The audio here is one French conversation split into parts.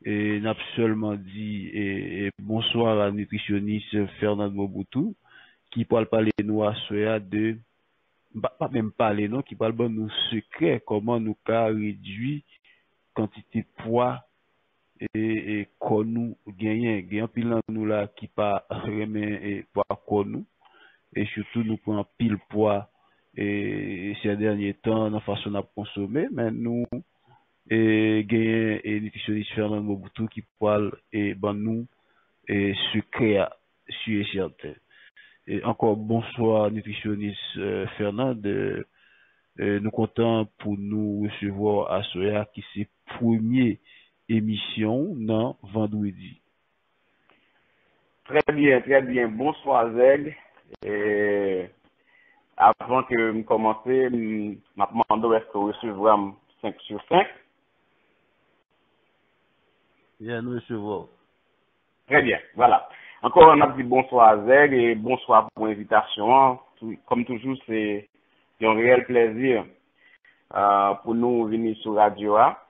Et n'a seulement dit bonsoir à nutritionniste Fernand Mobutu qui parle parler nous à soya de pas même parler non qui parle bon nous secret comment nous ca réduire quantité de poids et qu'on nous gagne pile dans nous là qui pas remet et poids qu'on nous et surtout nous prend pile poids et ces derniers temps dans façon à consommer mais nous et gagner et nutritionniste Fernand Mobutu qui parle et ben nous et secret sur certain. Et encore bonsoir nutritionniste Fernand. Nous comptons pour nous recevoir à Soya qui c'est première émission non vendredi. Très bien, très bien. Bonsoir Zeg. Et avant que je commence, je me demande est-ce que vous recevez 5 sur 5. Bien, nous recevons. Très bien, voilà. Encore on a dit bonsoir à Zeg et bonsoir pour l'invitation. Comme toujours, c'est un réel plaisir pour nous venir sur Radio A,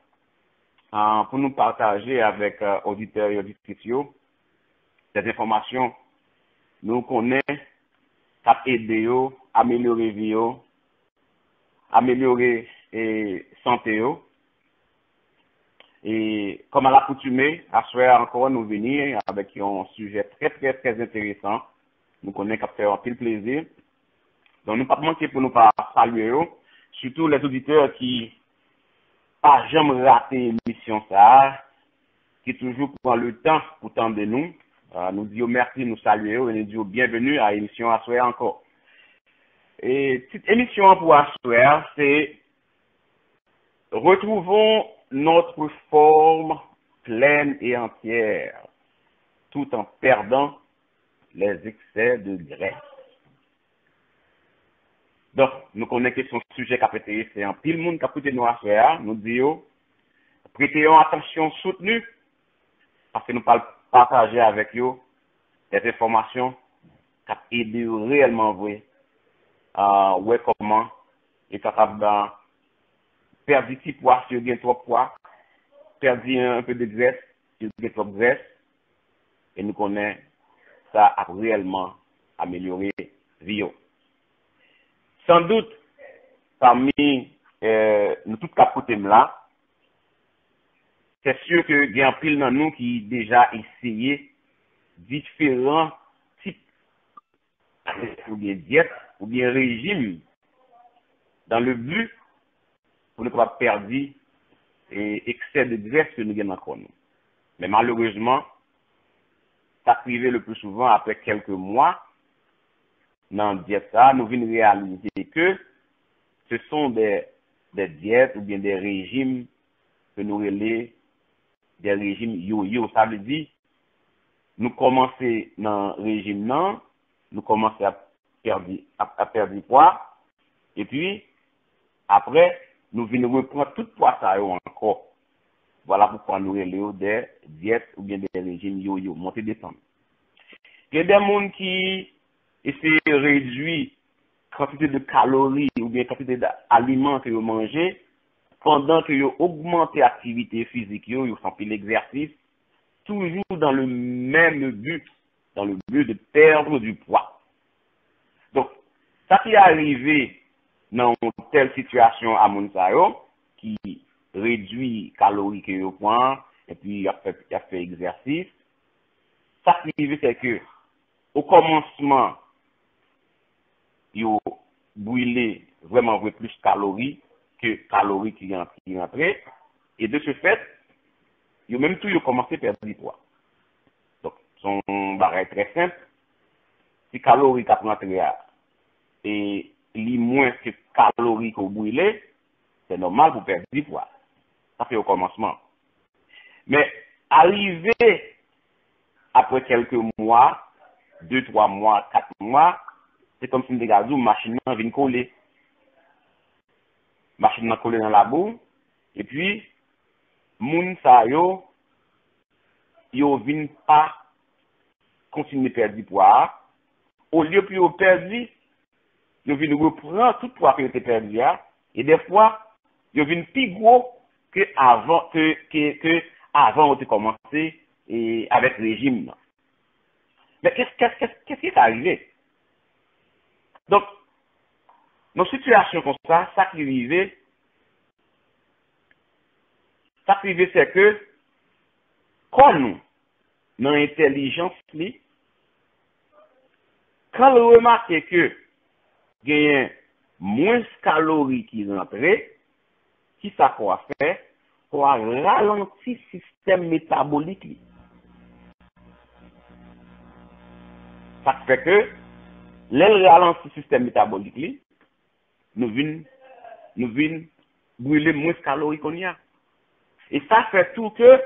pour nous partager avec auditeurs et auditrices des informations nous connaissons, cap aider yo, améliorer vie yo, améliorer santé yo. Et comme à l'accoutumée, à soir encore nous venir avec un sujet très très très intéressant. Nous connaissons qu'à faire un pile plaisir. Donc nous pas manquer pour nous pas saluer yo, surtout les auditeurs qui pas jamais raté l'émission ça, qui toujours prend le temps pour tendre nous. Nous disons merci, nous saluons et nous disons bienvenue à l'émission à soir encore. Et petite émission pour à soir, c'est retrouvons notre forme pleine et entière, tout en perdant les excès de graisse. Donc, nous connaissons que son sujet qui a été c'est un pile monde qui a prêté nous à faire, nous disons, prêtez attention soutenue, parce que nous parlons partager avec vous des informations qui ont aidé réellement vrai, ouais comment, est capable de perdre du petit poids si vous avez trop poids, perdre un peu de graisse si vous avez trop de graisse, et nous connaissons ça a réellement amélioré vie. Sans doute, parmi nous tous capotés là, c'est sûr que il y a un pile dans nous qui déjà essayé différents types ou bien diètes ou bien régimes dans le but pour ne pas perdre excès de graisse que nous avons encore nous. Mais malheureusement, ça arrive le plus souvent après quelques mois dans la diète ça, nous venons réaliser que ce sont des diètes ou bien des régimes que nous relèvons des régimes yo-yo. Ça veut dire, nous commençons dans le régime non, nous commençons à perdre du poids, et puis, après, nous venons reprendre tout poids ça encore. Voilà pourquoi nous relèvons des diètes ou bien des régimes yo-yo, monter descendre. Il y a des gens qui essaient de réduire la quantité de calories ou bien la quantité d'aliments que vous mangez, pendant que vous augmentez l'activité physique, vous faites l'exercice, toujours dans le même but, dans le but de perdre du poids. Donc, ça qui est arrivé dans telle situation à Mounsayo, qui réduit les calories que vous prenez, et puis il a fait exercice, ça qui est arrivé, c'est que, au commencement, vous brûlez vraiment plus de calories que calories qui rentrent. Et de ce fait, vous même tout, vous commencez à perdre du poids. Donc, son barrage très simple. Si calories qui rentrent et les moins que calories que vous brûlez, c'est normal pour perdre du poids. Ça fait au commencement. Mais arrivé après quelques mois, 2, 3 mois, 4 mois, c'est comme si une machine vient coller. Machine coller dans la boue, et puis, moun sa yo vient pas continuer à perdre du poids. Au lieu de perdre, yo vient reprendre tout poids que était perdu, et des fois, yo vient plus gros que avant de commencer et avec le régime. Mais qu'est-ce qui est arrivé? Donc, dans une situation comme ça qui arrivait, c'est que, quand nous, dans l'intelligence, quand on remarque que il y a moins de calories qui rentrent, qui ça qu'on va faire? On va ralentir le système métabolique. Ça fait que, les ralentir le système métabolique, nous venons brûler moins de calories qu'on y a. Et ça fait tout que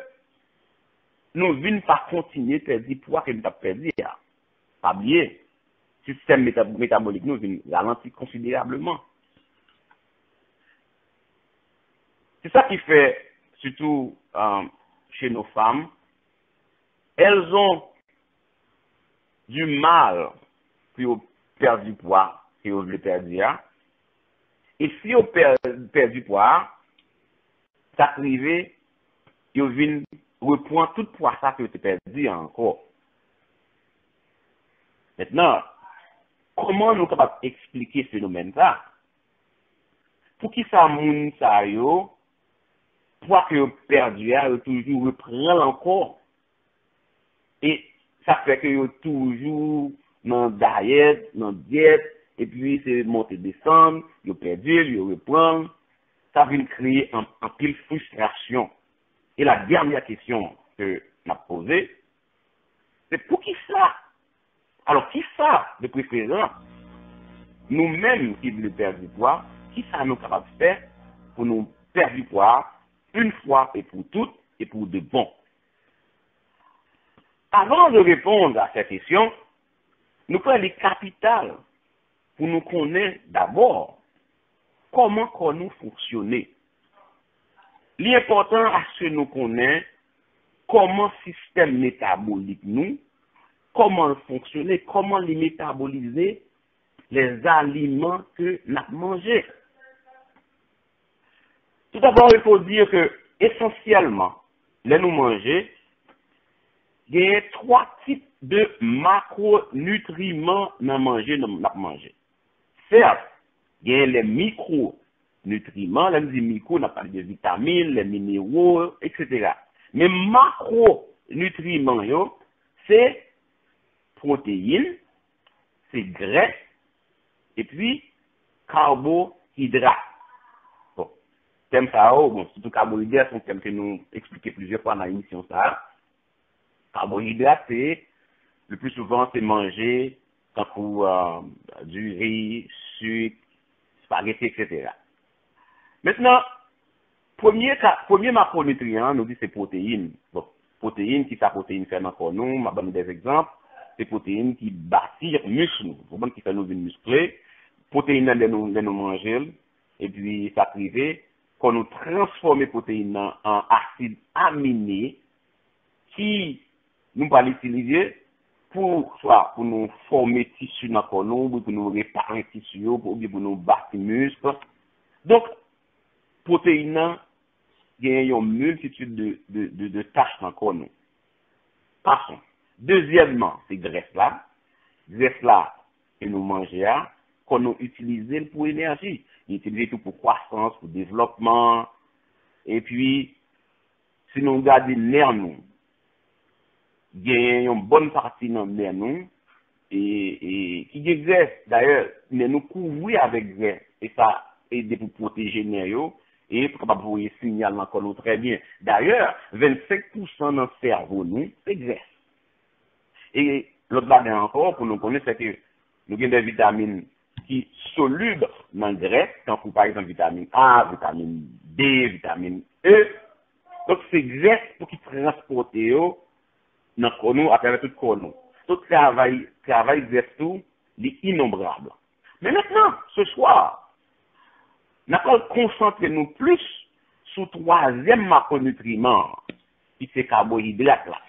nous ne venons pas continuer à perdre poids que nous avons perdu. Pas bien. Le système métabolique nous vient ralentir considérablement. C'est ça qui fait, surtout chez nos femmes, elles ont du mal pour perdre du poids si on veut perdre. Et si on perd du poids, ça arrive, ils viennent reprendre tout le poids ça que tu perdu encore. Maintenant, comment nous sommes capables d'expliquer ce phénomène-là? Pour qui ça moun ça yo, poids que perdu, yo toujours reprend encore. Et ça fait que yo toujours dans diète, et puis c'est monter descendre, yo perdu, yo reprend. Ça vient créer un pile frustration. Et la dernière question que m'a posée, c'est pour qui ça? Alors, qui ça, de préférence, nous-mêmes qui voulons perdre du poids, qui ça nous capable de faire pour nous perdre du poids une fois et pour toutes et pour de bon? Avant de répondre à cette question, nous prenons les capitales pour nous connaître d'abord comment nous fonctionner. L'important à ce que nous connaissons comment le système métabolique nous, comment fonctionner, comment les métaboliser les aliments que nous avons mangés. Tout d'abord, il faut dire que essentiellement, les nous manger, il y a 3 types de macronutriments dans manger, Certes, il y a les micronutriments, les micro, on a parlé de vitamines, les minéraux, etc. Mais macronutriments, c'est protéines, c'est graisse, et puis carbohydrates. Bon, thème ça, bon, surtout carbohydrates, c'est un thème que nous expliquons plusieurs fois dans l'émission ça. Carbohydrates, c'est le plus souvent c'est manger quand du riz, sucre, spaghetti, etc. Maintenant, premier macronutrient, nous dit c'est protéines. Bon, protéines, qui ça protéines fait dans nous, m'a donné des exemples. C'est protéines qui bâtissent muscles, qui fait nous muscler. Protéines de nous manger, et puis ça privé, qu'on nous transforme les protéines en acides aminés qui nous va l'utiliser pour nous former tissu dans le nous, pour nous réparer tissu, pour nous bâtir muscles. Donc, protéines, il y a une multitude de tâches dans le corps nous. Passons. Deuxièmement, c'est graisse là, et nous manger, qu'on nous utilise pour énergie. Nous utilisons tout pour croissance, pour développement, et puis, si nous regardons les nerfs nous, il y a une bonne partie dans les nerfs nous, et qui exerce d'ailleurs, mais nous couvrons avec graisse, et ça aide pour protéger les nerfs, et pour capable voir signal encore nous très bien. D'ailleurs, 25% dans le cerveau nous, c'est graisse. Et l'autre bagage encore, pour nous connaître, c'est que nous avons des vitamines qui sont solubles dans le graisse, comme par exemple vitamine A, vitamine D, vitamine E. Donc c'est graisse pour qui transporte dans le corps à travers tout le corps. Tout travail graisse tout, il est innombrable. Mais maintenant, ce soir, nous allons concentrer nous plus sur le 3e macronutriment, qui c'est carbohydrate là.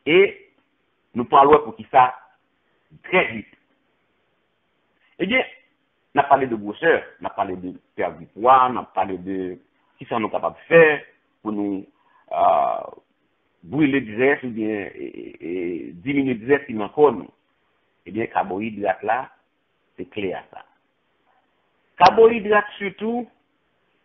Et nous parlons pour qui ça très vite. Eh bien, on a parlé de grosseur, on a parlé de perdre du poids, on a parlé de qui ça nous capable de faire pour nous brûler graisse ou bien diminuer graisse qui manque nous. Eh bien, carbohydrate là, c'est clé à ça. Carbohydrate surtout,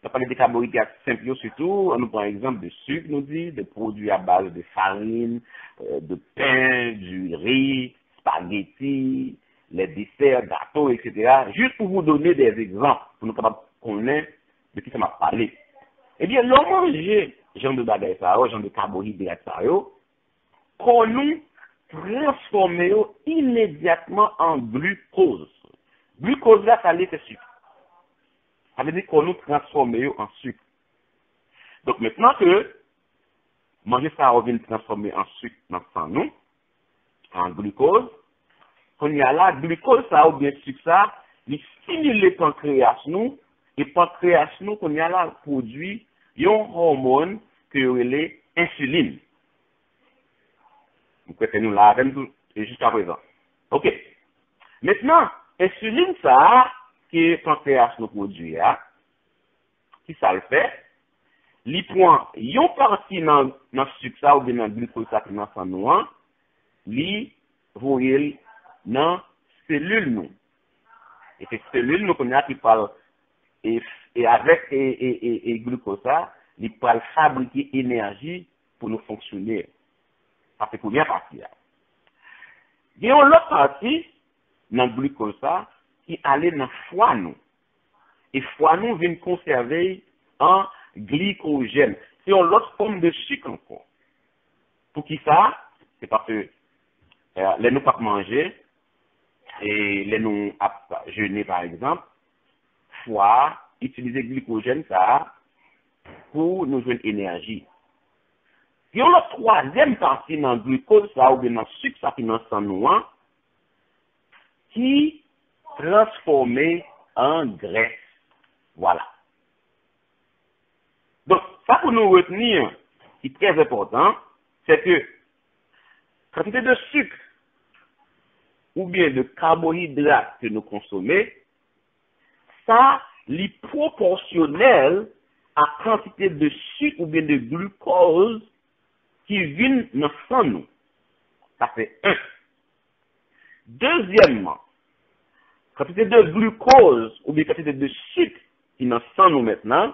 on a parlé de carbohydrates simples surtout, on nous prend exemple de sucre, nous dit, de produits à base de farine, de pain, du riz, spaghetti, les desserts, gâteaux, etc. Juste pour vous donner des exemples, pour nous capables de connaître de qui ça m'a parlé. Eh bien, l'on manger, genre de bagaille ça, genre de carbohydrates ça, qu'on nous transformer immédiatement en glucose. Glucose là, ça l'est, c'est sucre. Ça veut dire qu'on nous transforme en sucre. Donc maintenant que manger ça revient transformer en sucre dans le sang nous, en glucose, qu'on y a là, glucose ça ou bien sucre ça, il stimule le pancréas nous, et pancréas nous, qu'on y a là, produit un hormone que est l'insuline. Vous pouvez nous là, jusqu'à présent. Ok. Maintenant, insuline ça, que pancréas nous produit, qui ça le fait, li prend yon parti dans sucre ça ou bien dans glucose ça qui dans sang nous, li voyel dans cellule nous. Et ces cellules nous qu'on a qui parle et avec glucose ça, li parle fabriquer énergie pour nous fonctionner. Ça c'est pour bien partie là. Il y a une autre partie dans glucose ça qui allait dans foie nous. Et foie nous vient conserver en glycogène. C'est une autre forme de sucre encore. Pour qui ça? C'est parce que les nous pas manger et les nous jeûner par exemple, foie utiliser glycogène ça pour nous joindre énergie. Il y a la troisième partie dans le glucose ça ou bien dans le sucre ça qui dans sang nous qui transformé en graisse. Voilà. Donc, ça pour nous retenir, qui est très important, c'est que quantité de sucre ou bien de carbohydrates que nous consommons, ça est proportionnel à la quantité de sucre ou bien de glucose qui vient dans le sang nous. Ça c'est un. Deuxièmement, quantité de glucose ou bien quantité de sucre qui dans le sang nous maintenant,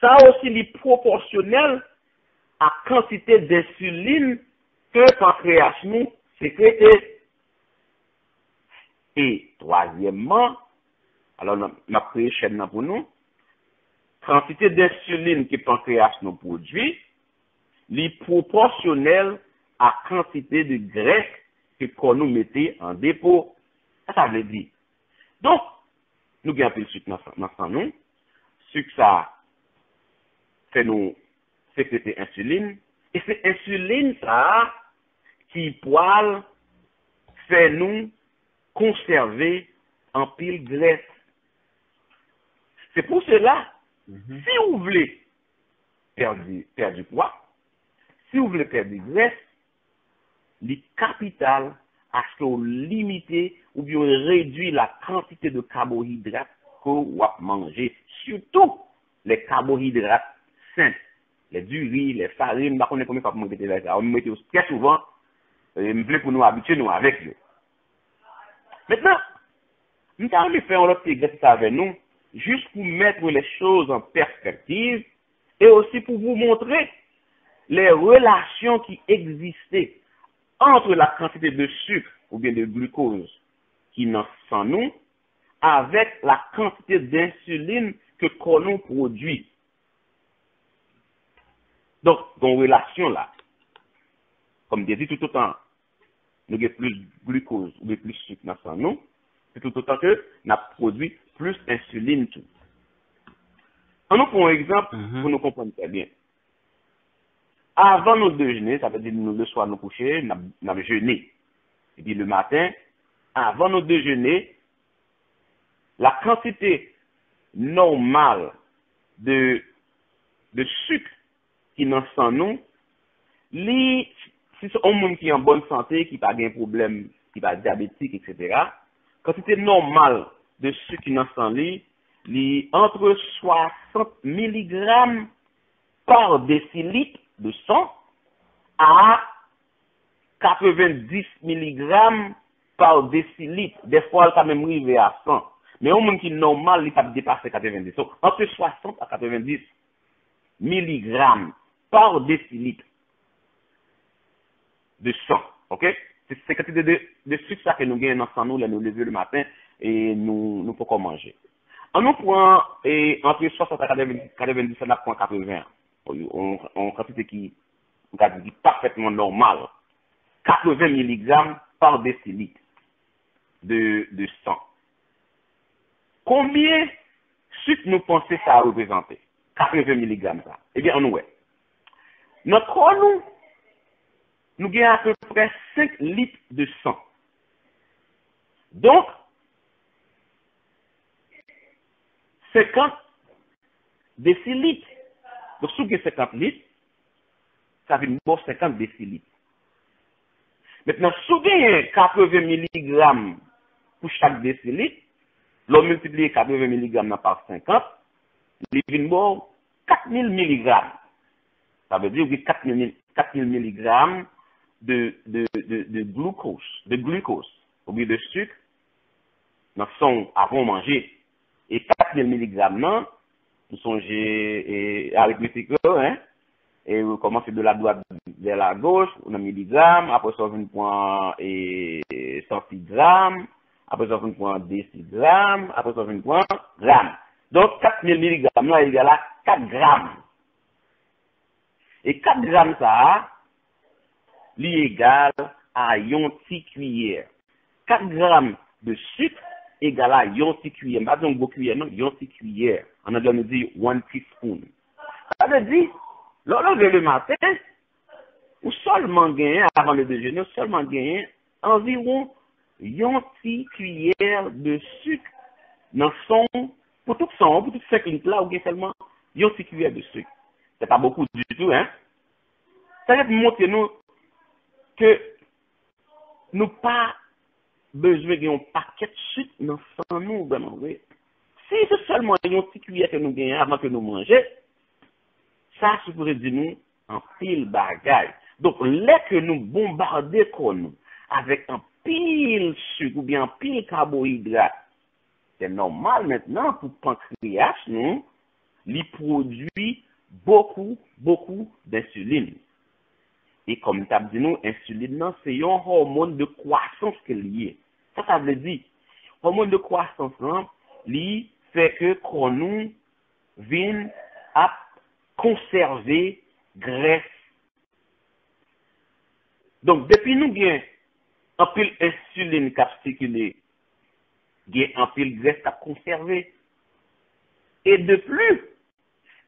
ça aussi est proportionnel à la quantité d'insuline que le pancréas nous sécrète. Et troisièmement, alors on a pris chaîne pour nous, quantité d'insuline que le pancréas nous produit, est proportionnel à la quantité de graisse que nous mettons en dépôt. Ça veut dire. Donc, nous avons un peu de sucre dans nous. Sucre, ça fait nous sécréter insuline. Et c'est insuline, ça, qui poil fait nous conserver en pile graisse. C'est pour cela, si vous voulez perdre du poids, si vous voulez perdre du graisse, le capital à ce que vous limitez ou bien réduire la quantité de carbohydrates que vous mangez, surtout les carbohydrates sains, les du riz, les farines, on ne connaît pas comment mettre là, on met très souvent, pour nous habituer nous avec eux. Maintenant, nous allons faire un autre exercice avec nous, juste pour mettre les choses en perspective et aussi pour vous montrer les relations qui existaient entre la quantité de sucre ou bien de glucose qui nous sang nous avec la quantité d'insuline que nous produit. Donc, dans relation là, comme je dis tout autant, nous avons plus glucose ou plus sucre dans sang nous, c'est tout autant que nous produit plus d'insuline tout. On nous prend un exemple pour nous comprendre très bien. Avant notre déjeuner, ça veut dire nous le soir nous coucher, nous avons jeûné. Et puis le matin, avant notre déjeuner, la quantité normale de sucre qui dans sang nous, si c'est un monde qui est en bonne santé, qui n'a pas de problème, qui n'est pas diabétique, etc., quantité normale de sucre qui dans sang lui, entre 60 mg par décilitre de sang à 90 mg par décilitre. Des fois, elle peut même arriver à 100. Mais au monde qui est normal, il peut dépasser 90. Donc, entre 60 à 90 mg par décilitre de sang. OK? C'est quantité de sucre ça que nous gagnons dans nous, là, nous lever le matin et nous pouvons manger. En nous prend entre 60 à 90, ça n'a point 80. On quantité qui est parfaitement normale. 80 mg par décilitre de sang. Combien de sucre nous pensons ça a représenté? 80 mg ça. Eh bien, on nous notre corps, nous gagnons à peu près 5 litres de sang. Donc, 50 décilitres. Donc, si vous avez 50 litres, ça fait bon 50 décilitres. Maintenant, si vous avez 80 mg pour chaque décilitre, l'on multiplie 80 mg par 50, il vient bon 4000 mg. Ça veut dire que 4000 mg de glucose, ou bien de sucre, dans son avant manger. Et 4000 mg, non, nous songez arithmétique, hein, et vous commencez de la droite vers la gauche, on a milligrammes, après ça, on point et centigrammes, après ça, on point décigrammes, après ça, on point grammes. Donc, 4000 mg, là, il y a là 4 grammes. Et 4 grammes, ça, lui égale à une petite cuillère. 4 grammes de sucre égale à une petite cuillère. Pas donc beaucoup cuillère, non, une petite cuillère. En anglais, on dit 1 teaspoon. Ça veut dire, lorsque le matin, ou seulement gagner, avant le déjeuner, seulement gagner environ une petite cuillère de sucre dans son, pour tout 5 litres là, ou bien seulement une petite cuillère de sucre. C'est pas beaucoup du tout, hein. Ça veut montrer nous que nous pas besoin d'un paquet de sucre dans sang nous, vraiment, oui. Si c'est seulement une petite cuillère que nous gagnons avant que nous mangions, ça, c'est pour dire nous en pile bagaille. Donc, là que nous bombardons avec un pile sucre ou bien un pile carbohydrate, c'est normal maintenant pour le pancréas, nous, il produit beaucoup d'insuline. Et comme tu as dit, nous, l'insuline, c'est un hormone de croissance qui est lié. Ça veut dire, hormone de croissance, il fait que nous vient à conserver graisse. Donc, depuis nous, bien, un pile insuline qui a circulé, il y a un pile graisse qui a conservé. Et de plus,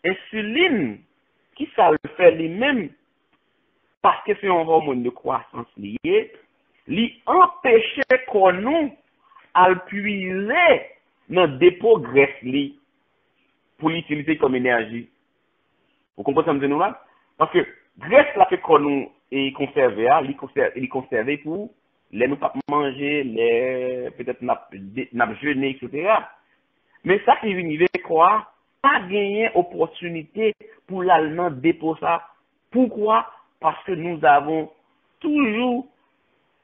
insuline, qui ça le fait lui-même, parce que c'est un hormone de croissance lié, lui empêcher qu'on nous à puiser dans le dépôt graisse li pour l'utiliser comme énergie. Vous comprenez ce que nous là? Parce que graisse là que qu'on nous est conservé, il est conservé pour les nous pas manger, les peut-être n'a jeûner, etc. Mais ça qui vient quoi? Pas gagner opportunité pour l'allemand dépôt ça. Pourquoi? Parce que nous avons toujours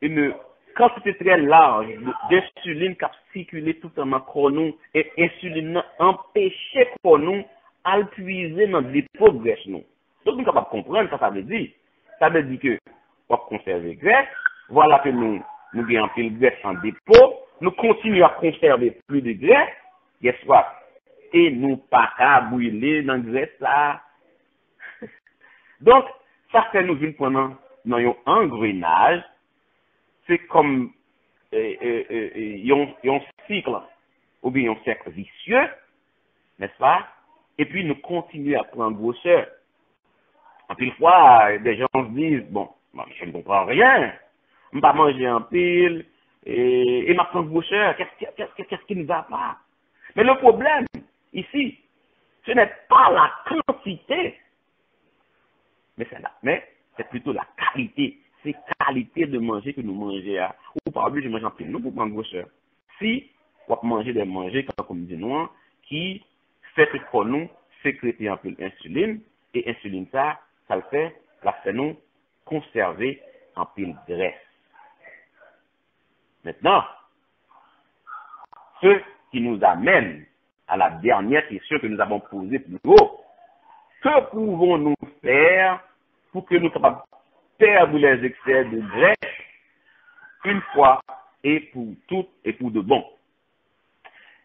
une quantité très large d'insuline qui a circulé tout en macronou et insuline empêché pour nous à puiser dans les dépôts de graisse. Donc, nous sommes capables de comprendre ce que ça veut dire. Ça veut dire que on va conserver graisse. Voilà que nous gagnons un peu de graisse en dépôt. Nous continuons à conserver plus de graisse. Guess what? Et nous pas qu'à brûler dans la graisse là. Donc, ça fait nous venir pendant un engrenage. C'est comme un cycle, ou bien un cercle vicieux, n'est-ce pas? Et puis nous continuons à prendre grosseur. En pile fois, des gens se disent, bon, je ne comprends rien, je ne vais pas manger en pile, et ma prendre grosseur, qu'est-ce qui ne va pas? Mais le problème, ici, ce n'est pas la quantité, mais c'est plutôt la qualité. C'est qualité de manger que nous mangeons. Ou pas obligé de manger en pile, nous pour prendre grosseur. Si on va manger comme dit nous, qui fait que pour nous sécréter un peu l'insuline, Et insuline ça le fait, nous conserver en pile graisse. Maintenant, ce qui nous amène à la dernière question que nous avons posée plus haut. Que pouvons-nous faire pour que nous soyons perdre les excès de graisse une fois et pour toutes et pour de bon?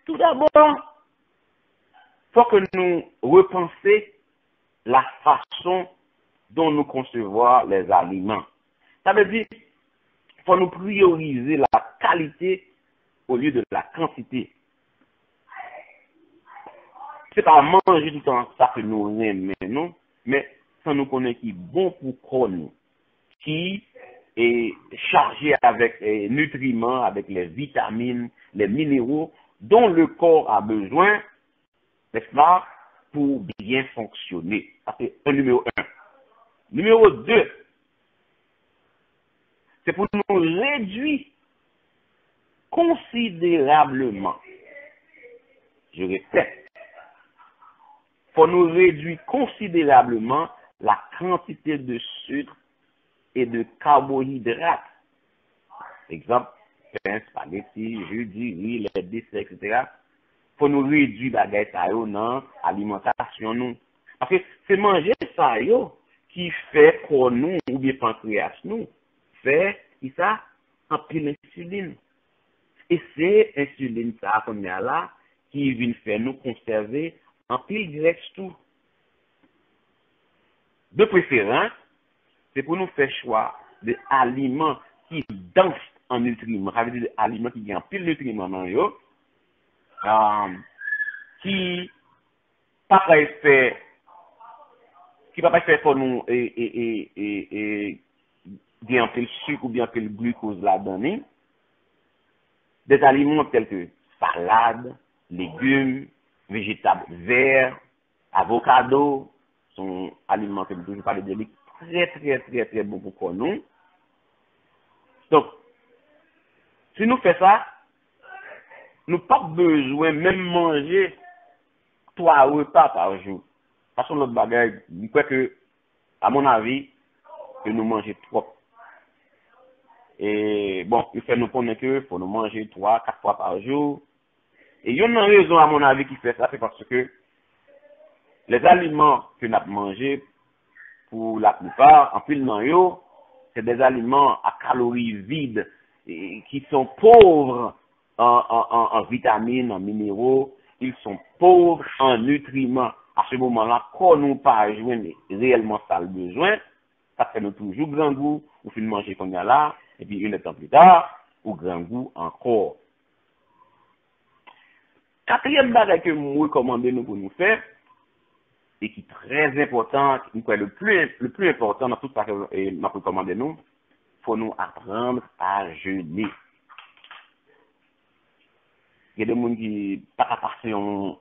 Tout d'abord, il faut que nous repensions la façon dont nous concevons les aliments. Ça veut dire qu'il faut nous prioriser la qualité au lieu de la quantité. C'est pas manger tout le temps ça que nous aimons, non, mais ça nous connaît qui est bon pour corps nous, qui est chargé avec les nutriments, avec les vitamines, les minéraux dont le corps a besoin, n'est-ce pas, pour bien fonctionner. Ça c'est un numéro 1. Numéro 2, c'est pour nous réduire considérablement. Je répète, pour nous réduire considérablement la quantité de sucre et de carbohydrates. Exemple, pain, spaghetti, jus, riz, les desserts, etc. Pour nous réduire la graisse dans l'alimentation. Nous. Parce que c'est manger ça qui fait pour nous, ou bien pancréas nous, fait ça en pile insuline. Et c'est insuline ça qu'on a là qui vient faire nous conserver en pile graisse tout. De préférence, c'est pour nous faire choix d'aliments qui denses en nutriments, ça veut dire des aliments qui ont pile nutriments dans eux, qui pas faire pour nous bien pile sucre ou bien pile glucose là-dedans. Des aliments tels que salade, légumes, végétables verts, avocado, sont aliments que je parle de lui, très bon pour nous. Donc, si nous faisons ça, nous n'avons pas besoin même manger 3 repas par jour. Parce que l'autre bagage, je crois que, à mon avis, que nous mangeons trop. Et bon, il fait nous connaître que faut nous manger 3-4 fois par jour. Et il y a une raison, à mon avis, qui fait ça, c'est parce que les aliments que nous avons mangés, pour la plupart, en pile dans eux, c'est des aliments à calories vides et qui sont pauvres en vitamines, en minéraux. Ils sont pauvres en nutriments. À ce moment-là, quand nous pas joindre réellement ça le besoin, ça fait nous toujours grand goût, ou fin manger qu'on y a là, et puis une temps plus tard, ou grand goût encore. Quatrième bagage que nous recommandons nous pour nous faire, et qui est très important, le plus important dans tout ça que nous recommandons nous, faut nous apprendre à jeûner. Il y a des gens qui pas passer en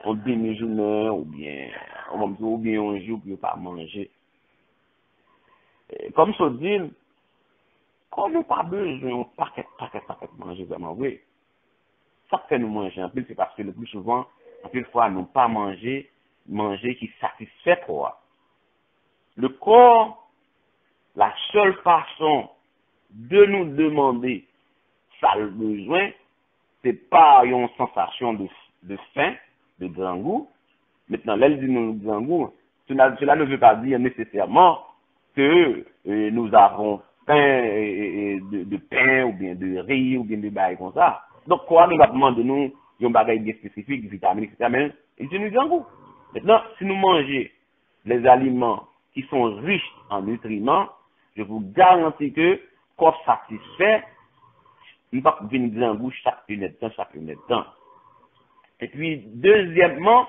demi-journée ou bien un jour pour ne pas manger. Comme ça dit, quand nous pas besoin, paquet manger vraiment, oui. Ça fait nous manger en plus, c'est parce que le plus souvent, en plus fois, nous pas manger qui satisfait quoi. Le corps, la seule façon de nous demander ça le besoin, c'est pas une sensation de faim, de grand goût. Maintenant, là, il dit nous grand goût. Cela ne veut pas dire nécessairement que nous avons faim de pain ou bien de riz ou bien de bail comme ça. Donc, quoi, nous va demander nous un bagage bien spécifique, des vitamines, etc. Mais il dit nous grand goût. Maintenant, si nous mangeons les aliments qui sont riches en nutriments, je vous garantis que corps satisfait, il va venir grand goût chaque une temps. Et puis, deuxièmement,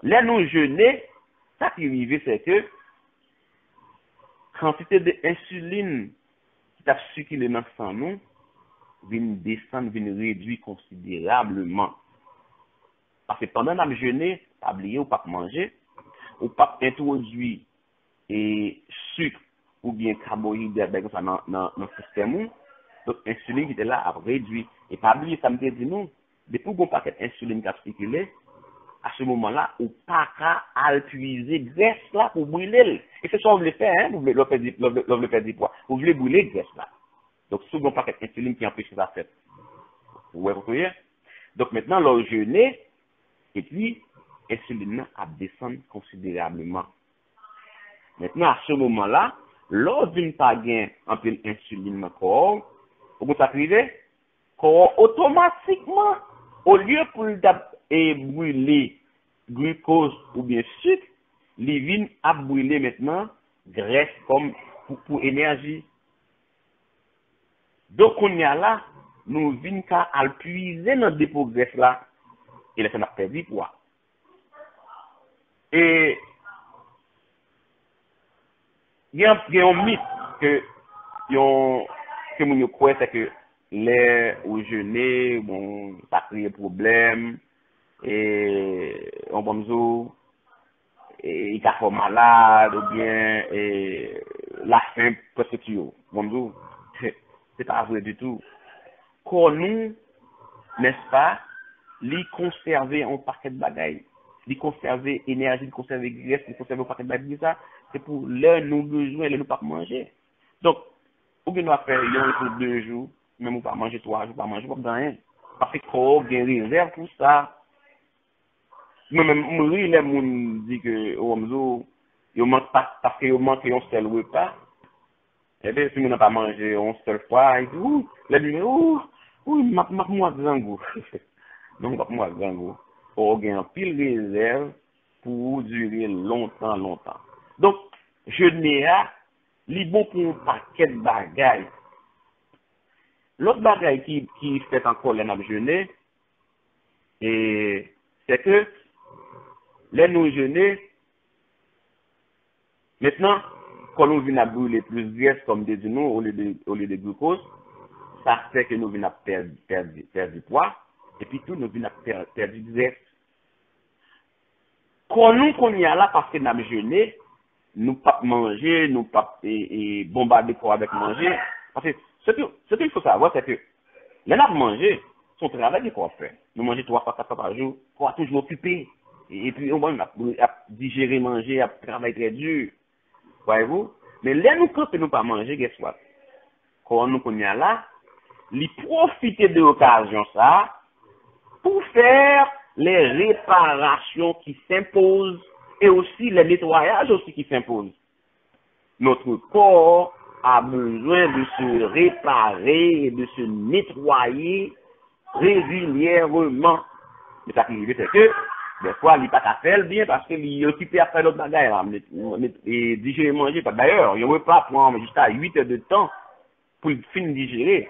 là nous jeûner, ça qui arrive, c'est que quantité d'insuline qui a circulé dans le sang nous, vient descendre, vient réduire considérablement. Parce que pendant que nous jeûner, pas oublier ou pas manger, ou pas introduire et sucre ou bien carbohydrate dans le système, donc l'insuline qui était là a réduit. Et pas oublier, ça me dit nous, depuis qu'on paquet d'insuline qui a circulé, à ce moment-là, ou pas qu'à puiser graisse là pour brûler. Et c'est ça que vous voulez faire, hein, vous voulez faire du poids. Vous voulez brûler graisse là. Donc, souvent pas cette insuline qui empêche ça faire. Vous voyez? Donc, maintenant, leur jeûner, et puis, l'insuline a descendu considérablement. Maintenant, à ce moment-là, lors d'une pas gain en pleine insuline dans le corps, vous arrivez, corps automatiquement, au lieu pour brûler glucose ou bien sucre, les vins a brûlé maintenant graisse comme pour énergie. Donc, on y a là, nous vins qu'à puiser notre dépôt de graisse là, et là, ça n'a pas perdu poids. Et, il y a un mythe que nous croyons, c'est que les au jeûner, bon, ça crée problème, et on va me dire, et il a fait malade, ou bien, et la faim presque tué. Bon me dire, c'est pas vrai du tout. Quand nous, n'est-ce pas, les conserver en paquet de bagailles, les conserver énergie, les conserver graisse, les conserver en paquet de bagailles, ça, c'est pour l'heure nous besoin, l'heure nous pas manger. Donc, ou bien nous faire un jour, 2 jours, même ou pas manger 3 jours, pas manger, pas rien. Parce que corps, il y a une réserve pour ça. Moi-même, les gens disent que, il manque pas, parce qu'il manque un seul repas. Eh bien, si on n'a pas mangé une seule fois, il dit, moi, grand goût. Donc, moi, grand goût. On a un pile réserve pour durer longtemps. Donc, jeûner, li bon pour un paquet de bagailles. L'autre bagaille qui fait encore les nappes jeûner, et c'est que, les nous jeûner, maintenant, quand nous venons à brûler plus de graisse comme des nous au lieu de glucose, ça fait que nous venons à perdre du poids, et puis tout, nous venons à perdre du graisse. Quand nous y a là, parce que nous avons jeûné, nous pas manger, nous pas bombarder le corps avec manger. Parce que ce qu'il faut savoir, c'est que les nappes manger, son travail du corps fait. Nous mangeons 3 fois, 4 fois par jour, le corps toujours occupé. Et puis, on va digérer, manger, à travailler très dur. Voyez-vous? Mais là, nous, quand nous pas manger, qu'est-ce que quand nous y a là, les profiter de l'occasion, ça, pour faire les réparations qui s'imposent et aussi les nettoyages aussi qui s'imposent. Notre corps a besoin de se réparer et de se nettoyer régulièrement. Mais ça qui arrive, c'est que, des fois, il n'est pas à faire bien parce qu'il est occupé à faire l'autre bagaille, et digérer, manger. D'ailleurs, il ne veut pas prendre jusqu'à 8 heures de temps pour finir digérer.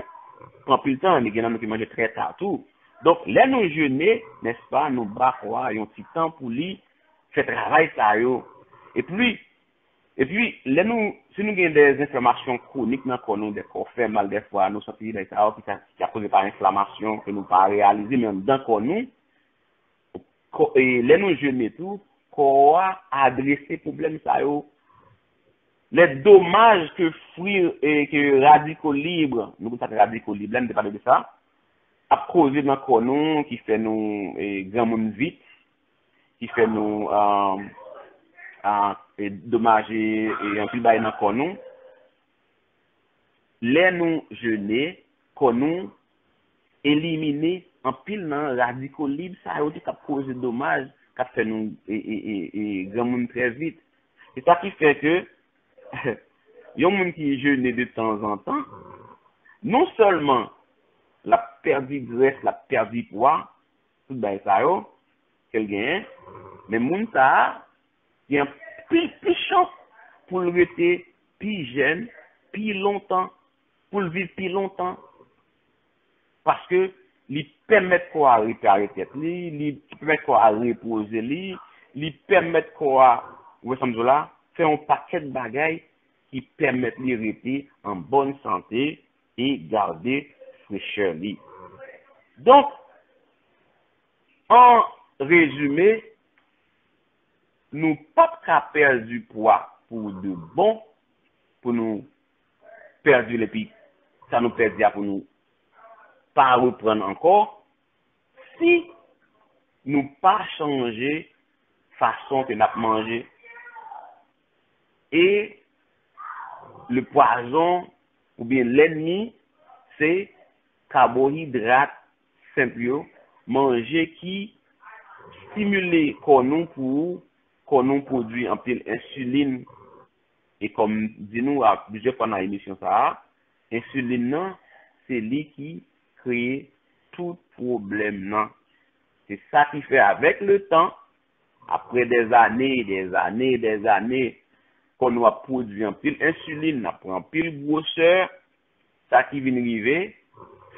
Prend plus de temps, mais il y en a qui mangent très tard, tout. Donc, là, nous jeûner, n'est-ce pas, nous bas, il y a un petit temps pour lui, faire travail, ça, yo. Et puis, là, nous, si nous avons des inflammations chroniques dans le corps, nous, des corps fait mal des fois, nous sentir des ça, qui a causé par inflammation, que nous pas réaliser, mais dans le corps, nous, et là, nous jeûner tout, corps a adressé problème, ça, yo. Les dommages que fruits et que radicaux libres, nous avons radicaux libres, là, nous parlons de ça, a causé dans le corps, nous, qui fait nous, grand monde vite, qui fait nous, dommager et un peu bail dans corps nous, les nous jeûner, corps nous, éliminer en pile dans radicaux libres, ça a aussi causé dommage, qui fait nous, grand monde très vite. C'est ça qui fait que, il y a un monde qui jeûne de temps en temps, non seulement la perte de graisse, la perte de poids, tout ben ça yo, qu'elle gagne, mais moun ça, il y a plus chance pour le rester plus jeune, plus longtemps, pour le vivre plus longtemps, parce que lui permet quoi à réparer tête, lui permet quoi à reposer, lui permet quoi, vous voyez là, faire un paquet de bagailles qui permettent de rester en bonne santé et garder fraîcheur. Donc, en résumé, nous pas qu'à perdre du poids pour de bon, pour nous perdre les pieds, ça nous perd pour nous pas reprendre encore, si nous pas changer façon que nous manger. Et le poison ou bien l'ennemi, c'est carbohydrate simple, manger qui stimule qu'on nous produit en pile insuline. Et comme dit nous à plusieurs fois dans l'émission ça, insuline non, c'est lui qui crée tout problème non. C'est ça qui fait avec le temps, après des années, qu'on a produit un pile insuline, on prend pile grosseur, ça qui vient arriver,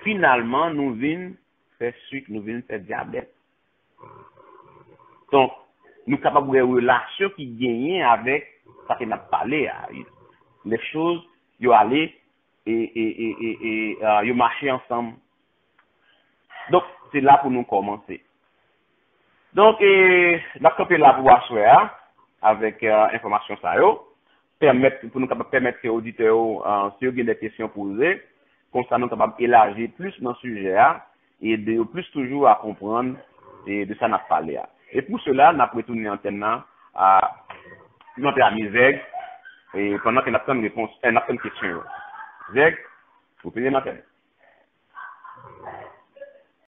finalement nous vient faire sucre, nous vient faire diabète. Donc, nous sommes capables de relation qui gagne avec ça qu'on a parlé. Les choses, ils aller et ils marcher ensemble. Donc, c'est là pour nous commencer. Donc, la campé là pour asseoir avec information ça pour nous permettre aux auditeurs si ils ont des questions posées, comme ça nous capables élargir plus dans le sujet et de plus toujours à comprendre de ça n'a parlé. Et pour cela, nous avons retourné l'antenne à notre ami Zeg et pendant qu'il a une réponse, une question. Zeg, vous pouvez m'entendre.